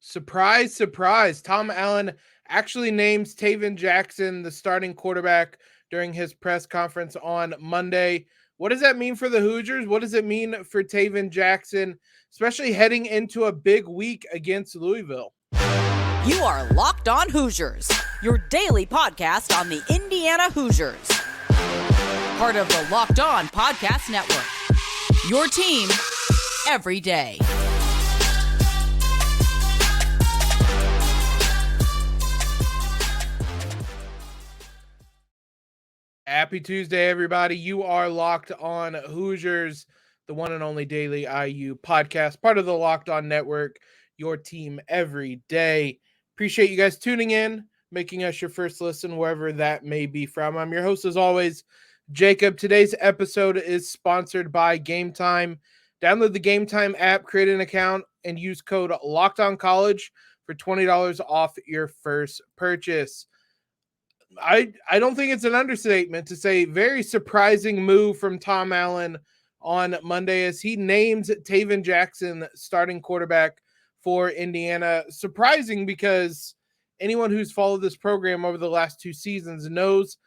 Surprise, surprise. Tom Allen actually names Tayven Jackson the starting quarterback during his press conference on Monday. What does that mean for the Hoosiers? What does it mean for Tayven Jackson, especially heading into a big week against Louisville? You are Locked On Hoosiers, your daily podcast on the Indiana Hoosiers. Part of the Locked On Podcast Network, your team every day. Happy Tuesday, everybody. You are Locked On Hoosiers, the one and only daily IU podcast, part of the Locked On Network, your team every day. Appreciate you guys tuning in, making us your first listen, wherever that may be from. I'm your host, as always, Jacob. Today's episode is sponsored by Game Time. Download the Game Time app, create an account, and use code LOCKEDONCollege for $20 off your first purchase. I don't think it's an understatement to say very surprising move from Tom Allen on Monday as he names Tayven Jackson starting quarterback for Indiana. Surprising because anyone who's followed this program over the last two seasons knows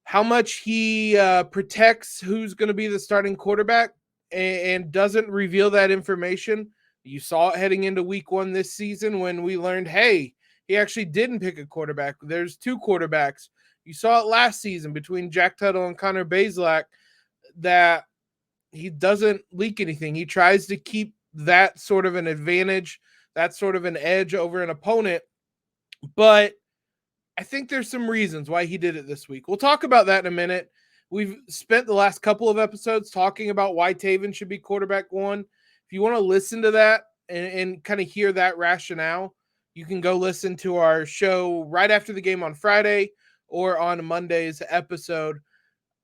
how much he protects who's going to be the starting quarterback and doesn't reveal that information. You saw it heading into week one this season when we learned, hey, he actually didn't pick a quarterback. There's two quarterbacks. You saw it last season between Jack Tuttle and Connor Bazelak that he doesn't leak anything. He tries to keep that sort of an advantage, that sort of an edge over an opponent. But I think there's some reasons why he did it this week. We'll talk about that in a minute. We've spent the last couple of episodes talking about why Tayven should be quarterback one. If you want to listen to that and kind of hear that rationale, you can go listen to our show right after the game on Friday or on Monday's episode.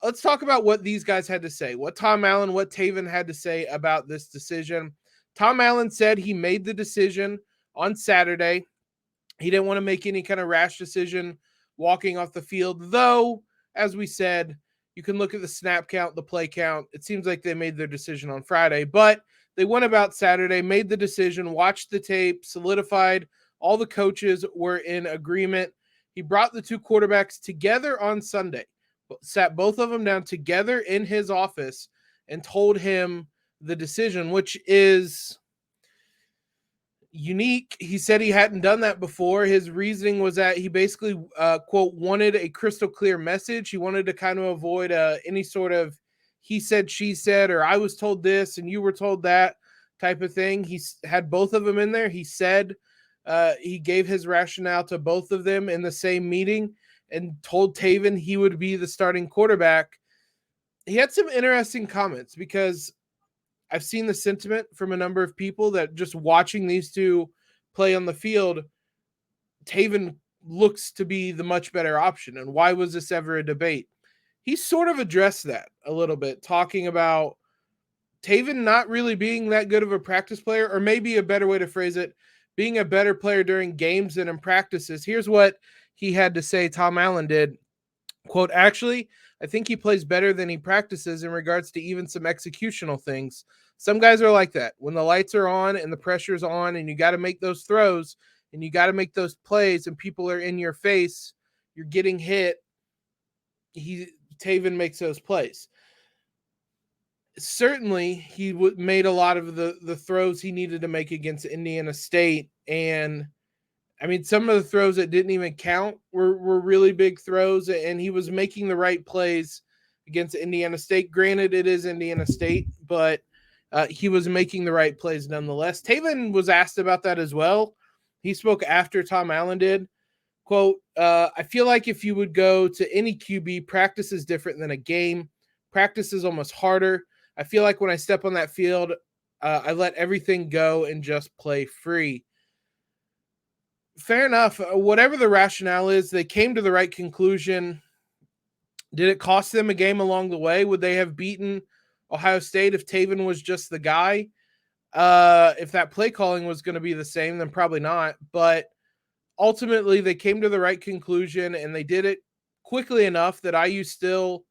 Let's talk about what these guys had to say, what Tom Allen, what Tayven had to say about this decision. Tom Allen said he made the decision on Saturday. He didn't want to make any kind of rash decision walking off the field, though, as we said, you can look at the snap count, the play count. It seems like they made their decision on Friday, but they went about Saturday, made the decision, watched the tape, solidified. All the coaches were in agreement. He brought the two quarterbacks together on Sunday, sat both of them down together in his office and told him the decision, which is unique. He said he hadn't done that before. His reasoning was that he basically, quote, wanted a crystal clear message. He wanted to kind of avoid any sort of he said, she said, or I was told this and you were told that type of thing. He had both of them in there. He said, he gave his rationale to both of them in the same meeting and told Tayven he would be the starting quarterback. He had some interesting comments because I've seen the sentiment from a number of people that just watching these two play on the field, Tayven looks to be the much better option. And why was this ever a debate? He sort of addressed that a little bit, talking about Tayven not really being that good of a practice player, or maybe a better way to phrase it, being a better player during games than in practices. Here's what he had to say, Tom Allen did. Quote, actually, I think he plays better than he practices in regards to even some executional things. Some guys are like that. When the lights are on and the pressure's on and you got to make those throws and you got to make those plays and people are in your face, you're getting hit, Tayven makes those plays. Certainly, he made a lot of the throws he needed to make against Indiana State. And, I mean, some of the throws that didn't even count were really big throws, and he was making the right plays against Indiana State. Granted, it is Indiana State, but he was making the right plays nonetheless. Tayven was asked about that as well. He spoke after Tom Allen did. Quote, I feel like if you would go to any QB, practice is different than a game. Practice is almost harder. I feel like when I step on that field, I let everything go and just play free. Fair enough. Whatever the rationale is, they came to the right conclusion. Did it cost them a game along the way? Would they have beaten Ohio State if Tayven was just the guy? If that play calling was going to be the same, then probably not. But ultimately, they came to the right conclusion, and they did it quickly enough that IU still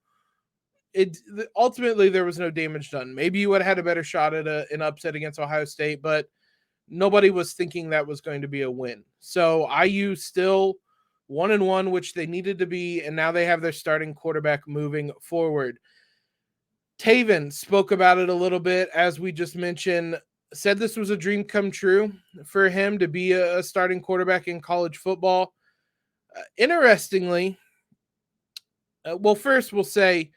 ultimately there was no damage done. Maybe you would have had a better shot at an upset against Ohio State, but nobody was thinking that was going to be a win. So IU still 1-1, which they needed to be, and now they have their starting quarterback moving forward. Tayven spoke about it a little bit, as we just mentioned, said this was a dream come true for him to be a starting quarterback in college football. Interestingly, well, first we'll say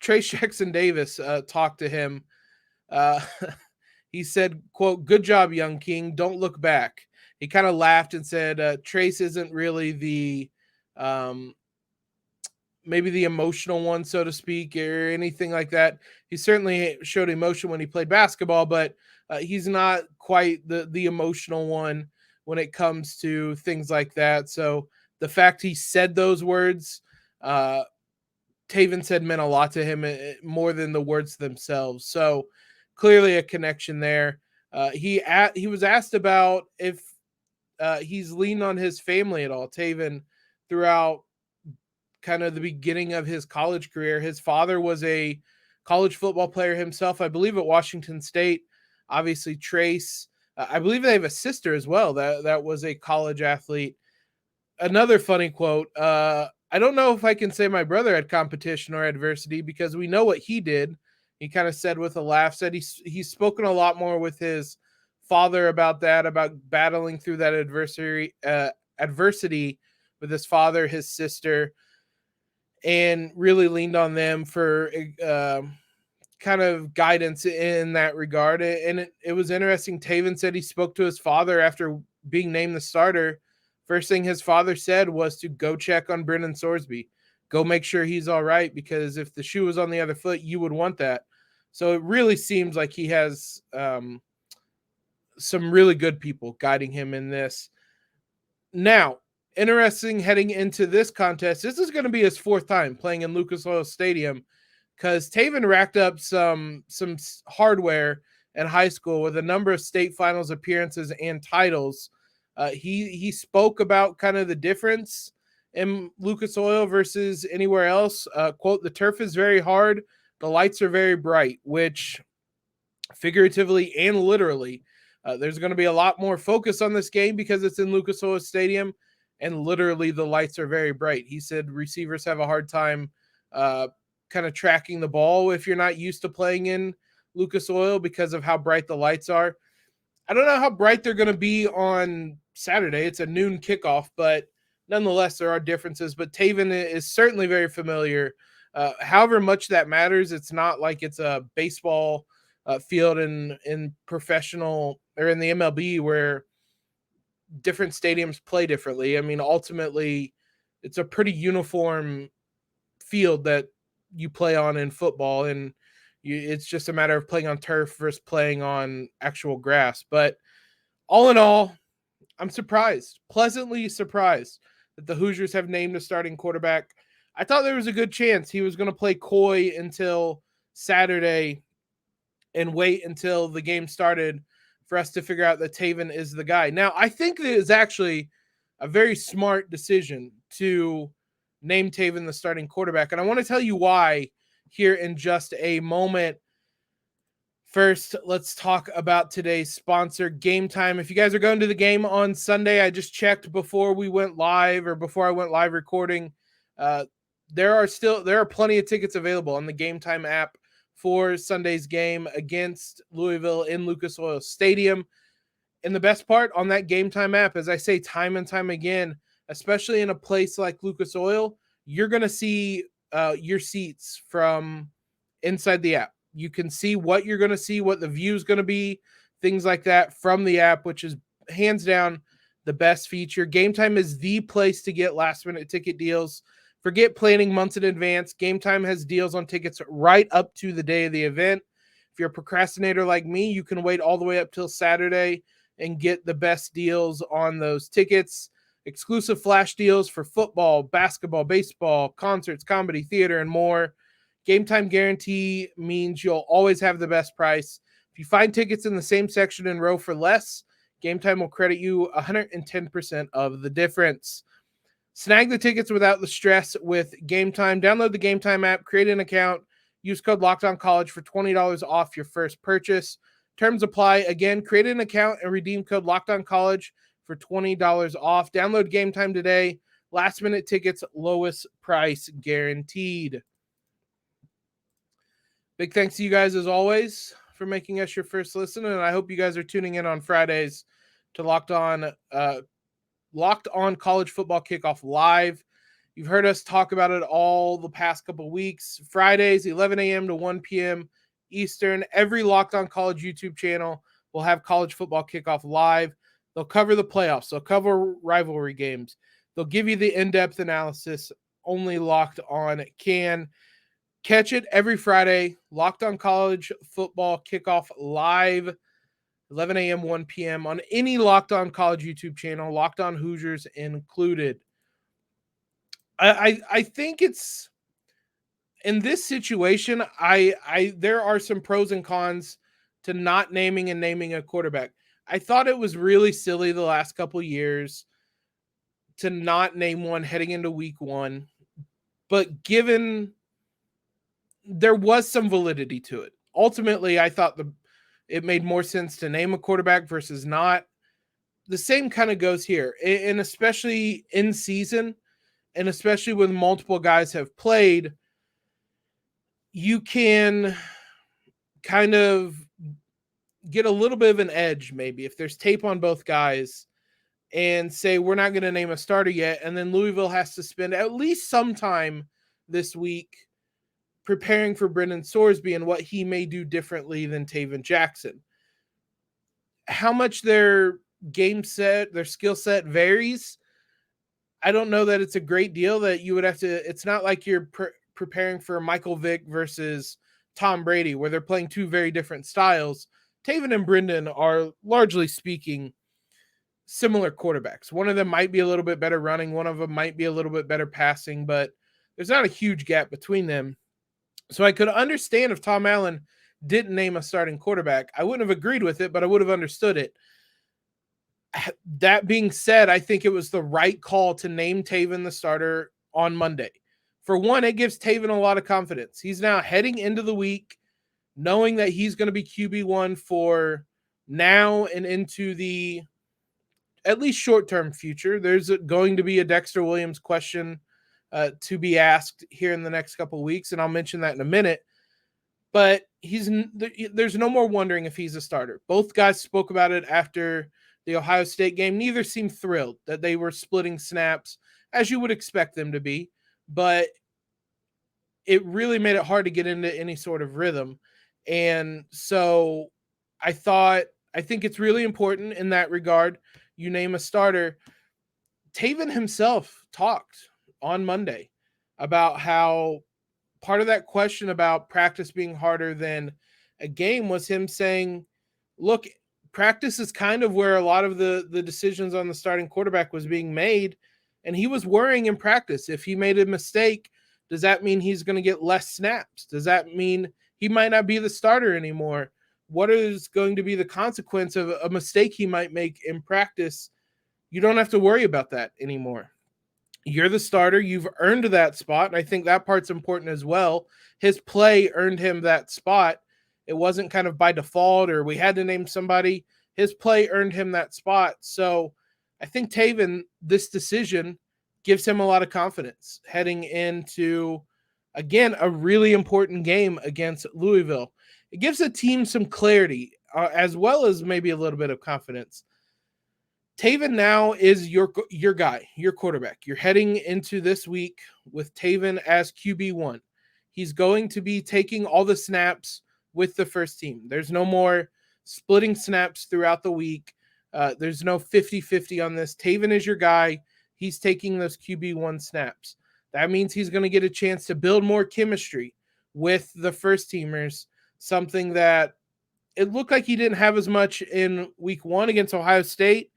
Trace Jackson Davis talked to him. He said, quote, "Good job, young king. Don't look back." He kind of laughed and said, Trace isn't really the maybe the emotional one, so to speak, or anything like that. He certainly showed emotion when he played basketball, but he's not quite the emotional one when it comes to things like that. So the fact he said those words, Tayven said, meant a lot to him, more than the words themselves. So clearly a connection there. He was asked about if he's leaned on his family at all. Tayven, throughout kind of the beginning of his college career, his father was a college football player himself, I believe, at Washington State. Obviously, Trace, I believe they have a sister as well that was a college athlete. Another funny quote, I don't know if I can say my brother had competition or adversity, because we know what he did. He kind of said with a laugh, said he's spoken a lot more with his father about that, about battling through that adversity with his father, his sister, and really leaned on them for kind of guidance in that regard. And it was interesting. Tayven said he spoke to his father after being named the starter. First thing his father said was to go check on Brennan Sorsby, go make sure he's all right, because if the shoe was on the other foot, you would want that. So it really seems like he has some really good people guiding him in this. Now, interesting heading into this contest, this is going to be his fourth time playing in Lucas Oil Stadium, because Tayven racked up some hardware in high school with a number of state finals appearances and titles. He spoke about kind of the difference in Lucas Oil versus anywhere else. Quote, "The turf is very hard. The lights are very bright," which figuratively and literally, there's going to be a lot more focus on this game because it's in Lucas Oil Stadium, and literally the lights are very bright. He said receivers have a hard time kind of tracking the ball if you're not used to playing in Lucas Oil because of how bright the lights are. I don't know how bright they're going to be on Saturday. It's a noon kickoff, but nonetheless, there are differences. But Tayven is certainly very familiar. However much that matters, it's not like it's a baseball field in professional or in the MLB where different stadiums play differently. I mean, ultimately, it's a pretty uniform field that you play on in football, and it's just a matter of playing on turf versus playing on actual grass. But all in all, I'm surprised, pleasantly surprised, that the Hoosiers have named a starting quarterback. I thought there was a good chance he was going to play coy until Saturday and wait until the game started for us to figure out that Tayven is the guy. Now, I think it is actually a very smart decision to name Tayven the starting quarterback, and I want to tell you why here in just a moment. First, let's talk about today's sponsor, Game Time. If you guys are going to the game on Sunday, I just checked before we went live, or before I went live recording. There are plenty of tickets available on the Game Time app for Sunday's game against Louisville in Lucas Oil Stadium. And the best part on that Game Time app, as I say time and time again, especially in a place like Lucas Oil, you're going to see your seats from inside the app. You can see what you're going to see, what the view is going to be, things like that from the app, which is hands down the best feature. Game Time is the place to get last-minute ticket deals. Forget planning months in advance. Game Time has deals on tickets right up to the day of the event. If you're a procrastinator like me, you can wait all the way up till Saturday and get the best deals on those tickets. Exclusive flash deals for football, basketball, baseball, concerts, comedy, theater, and more. Game Time guarantee means you'll always have the best price. If you find tickets in the same section and row for less, Game Time will credit you 110% of the difference. Snag the tickets without the stress with Game Time. Download the Game Time app, create an account, use code LOCKEDONCollege for $20 off your first purchase. Terms apply. Again, create an account and redeem code LOCKEDONCollege for $20 off. Download Game Time today. Last minute tickets, lowest price guaranteed. Big thanks to you guys as always for making us your first listen, and I hope you guys are tuning in on Fridays to Locked On College Football Kickoff Live. You've heard us talk about it all the past couple weeks. Fridays, 11 a.m. to 1 p.m. Eastern. Every Locked On College YouTube channel will have College Football Kickoff Live. They'll cover the playoffs. They'll cover rivalry games. They'll give you the in-depth analysis only Locked On can. Catch it every Friday. Locked On College Football Kickoff Live, 11 a.m., 1 p.m. on any Locked On College YouTube channel, Locked On Hoosiers included. I think it's in this situation, there are some pros and cons to not naming and naming a quarterback. I thought it was really silly the last couple years to not name one heading into week one, but given there was some validity to it. Ultimately, I thought it made more sense to name a quarterback versus not. The same kind of goes here, and especially in season, and especially when multiple guys have played, you can kind of get a little bit of an edge maybe if there's tape on both guys and say we're not going to name a starter yet, and then Louisville has to spend at least some time this week preparing for Brendan Sorsby and what he may do differently than Tayven Jackson. How much their game set, their skill set varies, I don't know that it's a great deal that you would have to. It's not like you're preparing for Michael Vick versus Tom Brady, where they're playing two very different styles. Tayven and Brendan are, largely speaking, similar quarterbacks. One of them might be a little bit better running. One of them might be a little bit better passing, but there's not a huge gap between them. So I could understand if Tom Allen didn't name a starting quarterback. I wouldn't have agreed with it, but I would have understood it. That being said, I think it was the right call to name Tayven the starter on Monday. For one, it gives Tayven a lot of confidence. He's now heading into the week knowing that he's going to be QB1 for now and into the at least short-term future. There's going to be a Dexter Williams question to be asked here in the next couple of weeks, and I'll mention that in a minute. But there's no more wondering if he's a starter. Both guys spoke about it after the Ohio State game. Neither seemed thrilled that they were splitting snaps, as you would expect them to be, but it really made it hard to get into any sort of rhythm. And so I think it's really important in that regard. You name a starter. Tayven himself talked on Monday about how part of that question about practice being harder than a game was him saying, look, practice is kind of where a lot of the decisions on the starting quarterback was being made. And he was worrying in practice. If he made a mistake, does that mean he's going to get less snaps? Does that mean he might not be the starter anymore? What is going to be the consequence of a mistake he might make in practice? You don't have to worry about that anymore. You're the starter. You've earned that spot. And I think that part's important as well. His play earned him that spot. It wasn't kind of by default or we had to name somebody. His play earned him that spot. So I think Tayven, this decision gives him a lot of confidence heading into, again, a really important game against Louisville. It gives the team some clarity as well as maybe a little bit of confidence. Tayven now is your guy, your quarterback. You're heading into this week with Tayven as QB1. He's going to be taking all the snaps with the first team. There's no more splitting snaps throughout the week. There's no 50-50 on this. Tayven is your guy. He's taking those QB1 snaps. That means he's going to get a chance to build more chemistry with the first teamers, something that it looked like he didn't have as much in week one against Ohio State.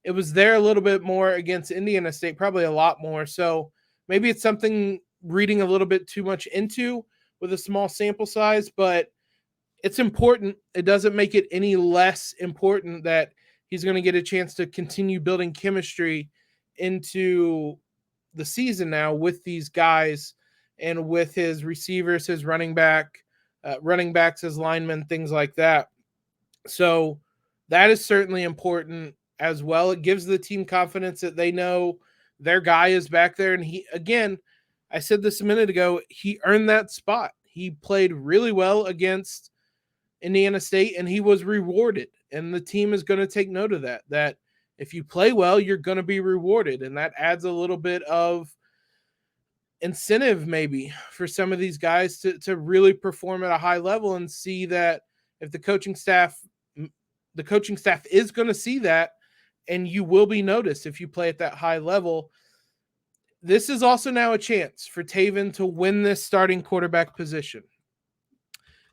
It was there a little bit more against Indiana State, probably a lot more. So maybe it's something reading a little bit too much into with a small sample size, but it's important. It doesn't make it any less important that he's going to get a chance to continue building chemistry into the season now with these guys and with his receivers, his running backs, his linemen, things like that. So that is certainly important as well. It gives the team confidence that they know their guy is back there. And he, again, I said this a minute ago, he earned that spot. He played really well against Indiana State and he was rewarded. And the team is going to take note of that, that if you play well, you're going to be rewarded. And that adds a little bit of incentive maybe for some of these guys to really perform at a high level and see that if the coaching staff is going to see that, and you will be noticed if you play at that high level. This is also now a chance for Tayven to win this starting quarterback position.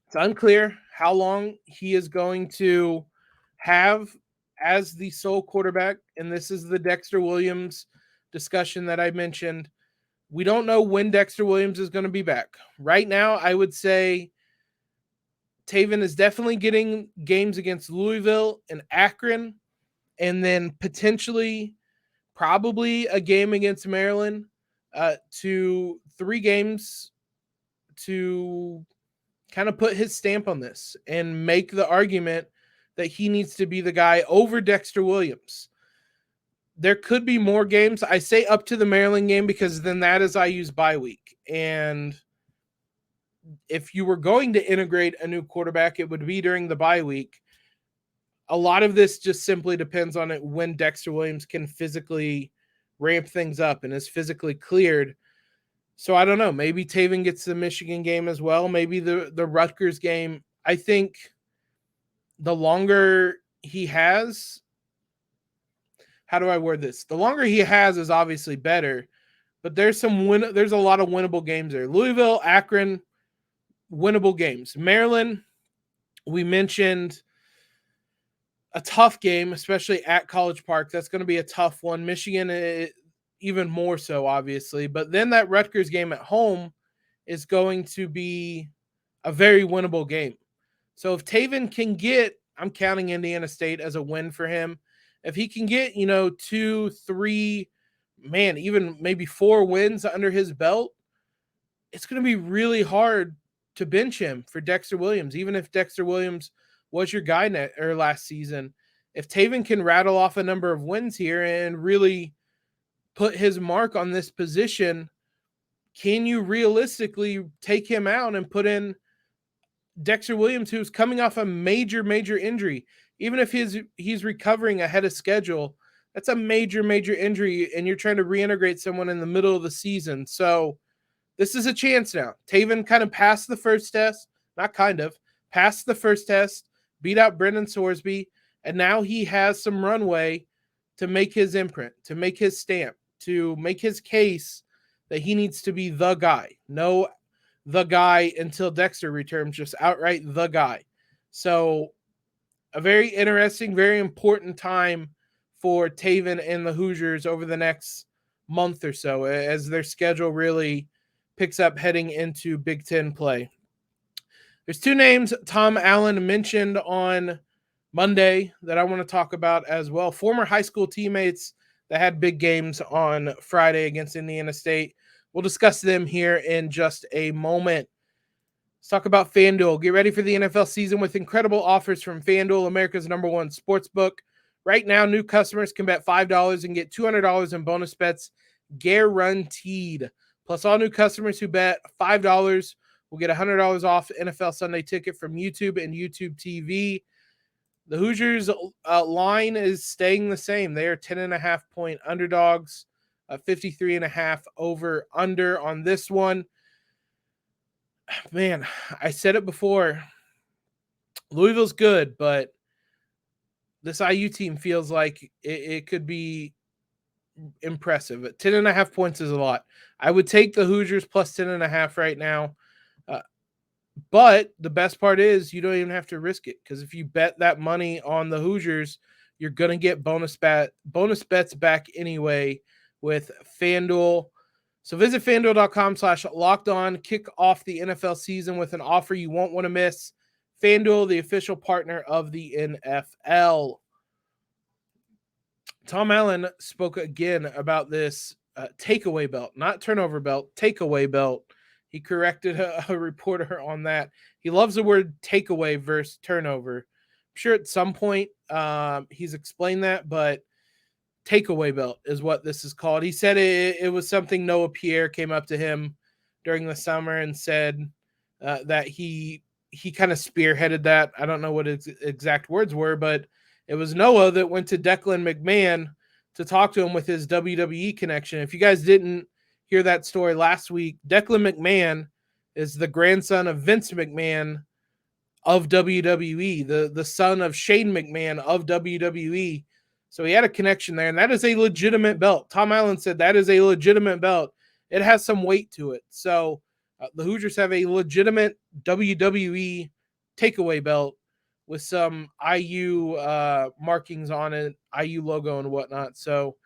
It's unclear how long he is going to have as the sole quarterback, and this is the Dexter Williams discussion that I mentioned. We don't know when Dexter Williams is going to be back. Right now, I would say Tayven is definitely getting games against Louisville and Akron, and then potentially probably a game against Maryland, to 3 games to kind of put his stamp on this and make the argument that he needs to be the guy over Dexter Williams. There could be more games. I say up to the Maryland game because then that is IU's bye week. And if you were going to integrate a new quarterback, it would be during the bye week. A lot of this just simply depends on it when Dexter Williams can physically ramp things up and is physically cleared. So I don't know. Maybe Tayven gets the Michigan game as well. Maybe the Rutgers game. I think the longer he has, how do I word this? The longer he has is obviously better, but there's a lot of winnable games there. Louisville, Akron, winnable games. Maryland, we mentioned a tough game, especially at College Park. That's going to be a tough one. Michigan, even more so, obviously. But then that Rutgers game at home is going to be a very winnable game. So if Tayven can get, I'm counting Indiana State as a win for him. If he can get, 2, 3, even maybe 4 wins under his belt, it's going to be really hard to bench him for Dexter Williams, even if Dexter Williams was your guy last season. If Tayven can rattle off a number of wins here and really put his mark on this position, can you realistically take him out and put in Dexter Williams, who's coming off a major, major injury? Even if he's recovering ahead of schedule, that's a major, major injury, and you're trying to reintegrate someone in the middle of the season. So this is a chance now. Tayven kind of passed the first test, passed the first test, beat out Brendan Sorsby, and now he has some runway to make his imprint, to make his stamp, to make his case that he needs to be the guy. No, the guy until Dexter returns, just outright the guy. So a very interesting, very important time for Tayven and the Hoosiers over the next month or so as their schedule really picks up heading into Big Ten play. There's 2 names Tom Allen mentioned on Monday that I want to talk about as well. Former high school teammates that had big games on Friday against Indiana State. We'll discuss them here in just a moment. Let's talk about FanDuel. Get ready for the NFL season with incredible offers from FanDuel, America's #1 sportsbook. Right now, new customers can bet $5 and get $200 in bonus bets guaranteed. Plus, all new customers who bet $5 will get $100 off NFL Sunday Ticket from YouTube and YouTube TV. The Hoosiers line is staying the same. They are 10.5-point underdogs, 53.5 over under on this one. Man, I said it before. Louisville's good, but this IU team feels like it could be impressive. 10.5 points is a lot. I would take the Hoosiers plus 10.5 right now. But the best part is you don't even have to risk it, because if you bet that money on the Hoosiers, you're going to get bonus bets back anyway with FanDuel. So visit FanDuel.com/lockedon. Kick off the NFL season with an offer you won't want to miss. FanDuel, the official partner of the NFL. Tom Allen spoke again about this takeaway belt, not turnover belt, takeaway belt. He corrected a reporter on that. He loves the word takeaway versus turnover, sure at some point he's explained that, but takeaway belt is what this is called. He said it was something Noah Pierre came up to him during the summer and said that he kind of spearheaded that. I don't know what his exact words were, but it was Noah that went to Declan McMahon to talk to him with his WWE connection. If you guys didn't hear that story last week, Declan McMahon is the grandson of Vince McMahon of WWE, the son of Shane McMahon of WWE. So he had a connection there, and that is a legitimate belt. Tom Allen said that is a legitimate belt. It has some weight to it. So the Hoosiers have a legitimate WWE takeaway belt with some IU markings on it, IU logo and whatnot. So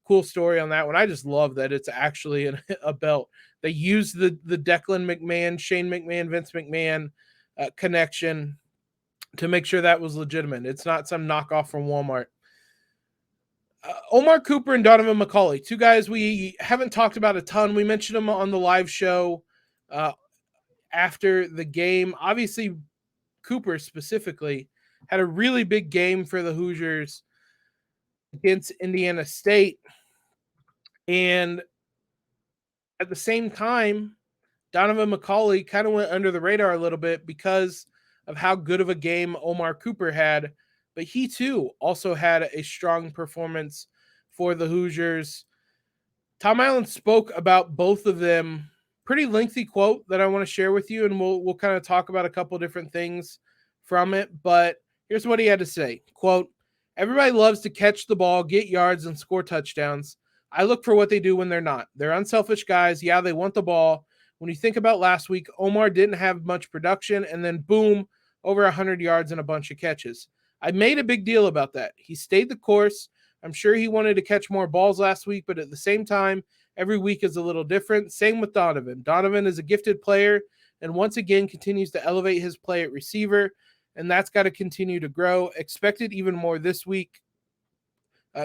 cool story on that one. I just love that it's actually a belt. They used the Declan McMahon, Shane McMahon, Vince McMahon connection to make sure that was legitimate. It's not some knockoff from Walmart. Omar Cooper and Donaven McCulley, two guys we haven't talked about a ton. We mentioned them on the live show after the game. Obviously, Cooper specifically had a really big game for the Hoosiers against Indiana State. And at the same time, Donaven McCulley kind of went under the radar a little bit because of how good of a game Omar Cooper had. But he, too, also had a strong performance for the Hoosiers. Tom Allen spoke about both of them. Pretty lengthy quote that I want to share with you, and we'll kind of talk about a couple different things from it. But here's what he had to say. Quote, "Everybody loves to catch the ball, get yards, and score touchdowns. I look for what they do when they're not. They're unselfish guys. Yeah, they want the ball. When you think about last week, Omar didn't have much production, and then boom, over 100 yards and a bunch of catches. I made a big deal about that. He stayed the course. I'm sure he wanted to catch more balls last week, but at the same time, every week is a little different. Same with Donaven. Donaven is a gifted player and once again continues to elevate his play at receiver, and that's got to continue to grow. Expected even more this week.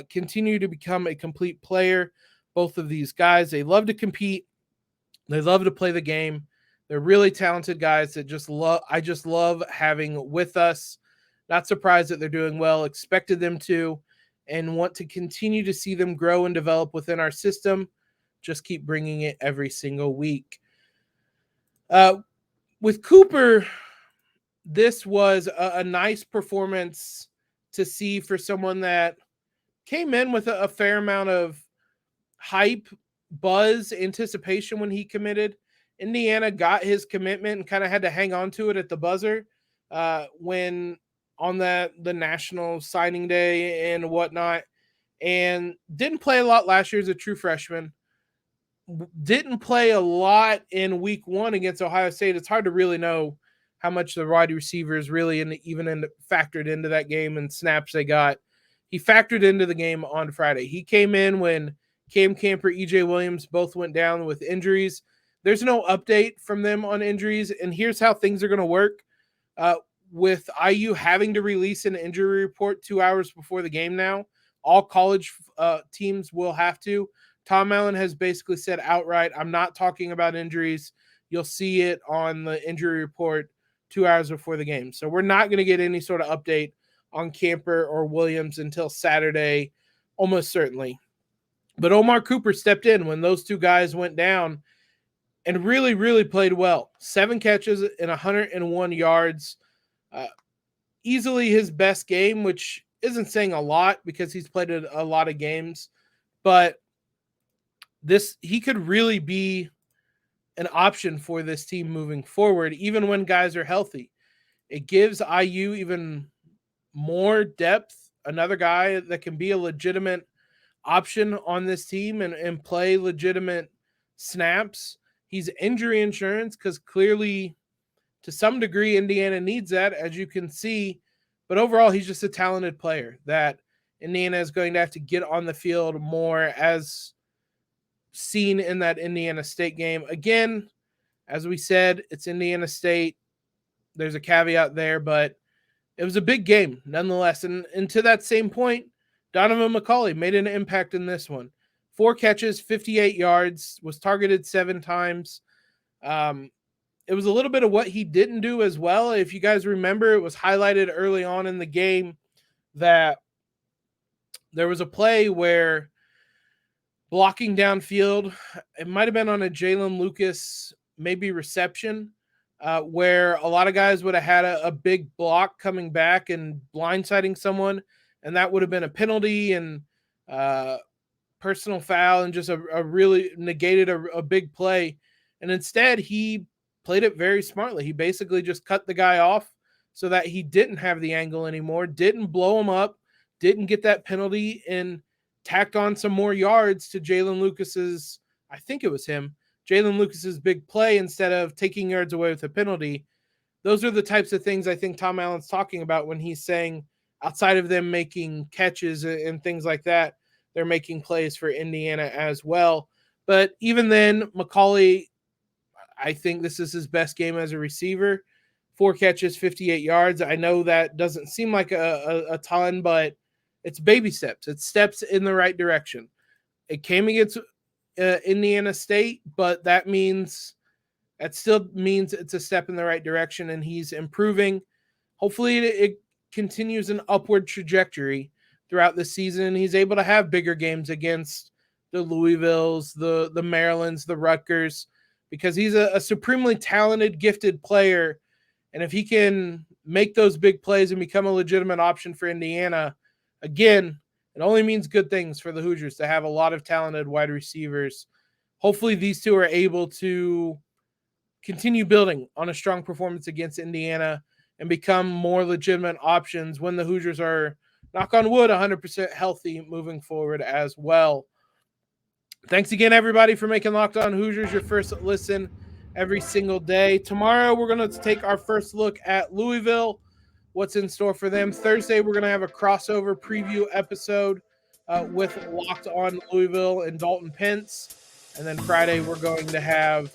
Continue to become a complete player. Both of these guys, they love to compete. They love to play the game. They're really talented guys that I just love having with us. Not surprised that they're doing well. Expected them to, and want to continue to see them grow and develop within our system. Just keep bringing it every single week. With Cooper, this was a nice performance to see for someone that came in with a fair amount of hype, buzz, anticipation when he committed. Indiana got his commitment and kind of had to hang on to it at the buzzer when on the national signing day and whatnot, and didn't play a lot last year as a true freshman. Didn't play a lot in week one against Ohio State. It's hard to really know how much the wide receivers really factored into that game and snaps they got. He factored into the game on Friday. He came in when Cam Camper, EJ Williams both went down with injuries. There's no update from them on injuries, and here's how things are going to work. With IU having to release an injury report 2 hours before the game now, all college teams will have to. Tom Allen has basically said outright, I'm not talking about injuries. You'll see it on the injury report 2 hours before the game. So we're not going to get any sort of update on Camper or Williams until Saturday, almost certainly. But Omar Cooper stepped in when those two guys went down and really, really played well. 7 catches and 101 yards. Easily his best game, which isn't saying a lot because he's played a lot of games. But he could really be an option for this team moving forward, even when guys are healthy. It gives IU even more depth, another guy that can be a legitimate option on this team and play legitimate snaps. He's injury insurance because clearly, to some degree, Indiana needs that, as you can see. But overall, he's just a talented player that Indiana is going to have to get on the field more, as seen in that Indiana State game. Again, as we said, it's Indiana State. There's a caveat there, but it was a big game nonetheless. And to that same point, Donaven McCulley made an impact in this one. 4 catches, 58 yards, was targeted 7 times. it was a little bit of what he didn't do as well. If you guys remember, it was highlighted early on in the game that there was a play where blocking downfield, it might have been on a Jalen Lucas maybe reception, where a lot of guys would have had a big block coming back and blindsiding someone, and that would have been a penalty and personal foul and just a really negated a big play. And instead, he played it very smartly. He basically just cut the guy off so that he didn't have the angle anymore, didn't blow him up, didn't get that penalty, and tacked on some more yards to Jalen Lucas's, I think it was him, Jalen Lucas's big play instead of taking yards away with a penalty. Those are the types of things I think Tom Allen's talking about when he's saying outside of them making catches and things like that, they're making plays for Indiana as well. But even then, McCulley, I think this is his best game as a receiver. 4 catches, 58 yards. I know that doesn't seem like a ton, but it's baby steps. It's steps in the right direction. It came against Indiana State, but that still means it's a step in the right direction, and he's improving. Hopefully it continues an upward trajectory throughout the season, and he's able to have bigger games against the Louisvilles, the Marylands, the Rutgers, because he's a supremely talented, gifted player. And if he can make those big plays and become a legitimate option for Indiana, again, it only means good things for the Hoosiers to have a lot of talented wide receivers. Hopefully these two are able to continue building on a strong performance against Indiana and become more legitimate options when the Hoosiers are, knock on wood, 100% healthy moving forward as well. Thanks again, everybody, for making Locked On Hoosiers your first listen every single day. Tomorrow, we're going to take our first look at Louisville, what's in store for them. Thursday, we're going to have a crossover preview episode with Locked On Louisville and Dalton Pence. And then Friday, we're going to have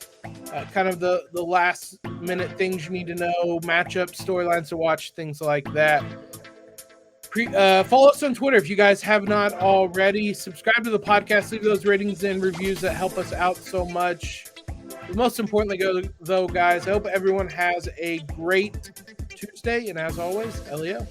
kind of the last-minute things you need to know, matchups, storylines to watch, things like that. Follow us on Twitter if you guys have not already. Subscribe to the podcast. Leave those ratings and reviews that help us out so much. But most importantly, though, guys, I hope everyone has a great Tuesday. And as always, Elio.